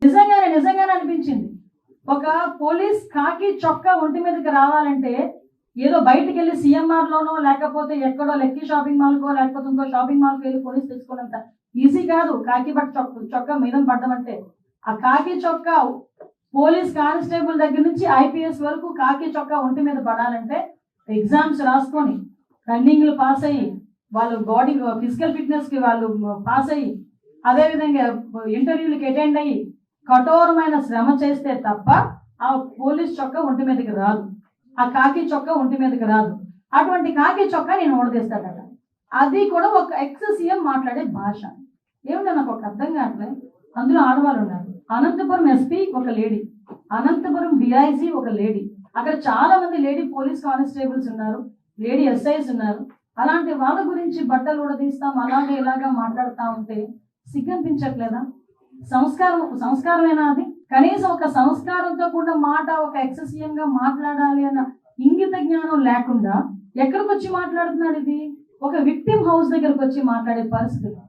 నిజంగానే అనిపించింది. ఒక పోలీస్ ఖాకీ చొక్కా ఒంటి మీదకి రావాలంటే ఏదో బయటికెళ్ళి సీఎంఆర్‌లోనో లేకపోతే ఎక్కడో లక్కీ షాపింగ్ మాల్‌కో లేకపోతే ఇంకో షాపింగ్ మాల్‌కో వెళ్లి కొనేసి తెచ్చుకున్నంత ఈజీ కాదు. ఖాకీ చొక్కా మీదన పడ్డం అంటే. ఆ ఖాకీ చొక్కా పోలీస్ కానిస్టేబుల్ దగ్గర నుంచి ఐపీఎస్ వరకు ఖాకీ చొక్కా ఒంటి మీద పడాలంటే ఎగ్జామ్స్ రాసుకొని రన్నింగ్‌లు పాస్ అయ్యి వాళ్ళు బాడీ ఫిజికల్ ఫిట్‌నెస్‌కి వాళ్ళు పాస్ అయ్యి అదేవిధంగా ఇంటర్వ్యూలకి అటెండ్ అయ్యి కఠోరమైన శ్రమ చేస్తే తప్ప ఆ పోలీస్ చొక్కా ఒంటి మీదకి రాదు. ఆ ఖాకీ చొక్కా ఒంటి మీదకి రాదు. అటువంటి ఖాకీ చొక్కా నేను ఊడదీస్తాడట. అది కూడా ఒక ఎక్స్ సీఎం మాట్లాడే భాష. ఏమిటో నాకు ఒక అర్థం కావట్లే. అందులో ఆడవాళ్ళు ఉన్నారు. అనంతపురం ఎస్పీ ఒక లేడీ, అనంతపురం డిఐజీ ఒక లేడీ, అక్కడ చాలా మంది లేడీ పోలీస్ కానిస్టేబుల్స్ ఉన్నారు, లేడీ ఎస్ఐస్ ఉన్నారు. అలాంటి వాళ్ళ గురించి బట్టలు ఊడదీస్తాం అలాగే ఇలాగా మాట్లాడుతూ ఉంటే సిగ్గనిపించట్లేదా? సంస్కారమేనా అది? కనీసం ఒక సంస్కారంతో కూడిన మాట ఒక ఎక్స్ సీఎం గా మాట్లాడాలి అన్న ఇంగిత జ్ఞానం లేకుండా ఎక్కడికి వచ్చి మాట్లాడుతున్నాడు ఇది? ఒక విక్టిమ్ హౌస్ దగ్గరకు వచ్చి మాట్లాడే పరిస్థితి.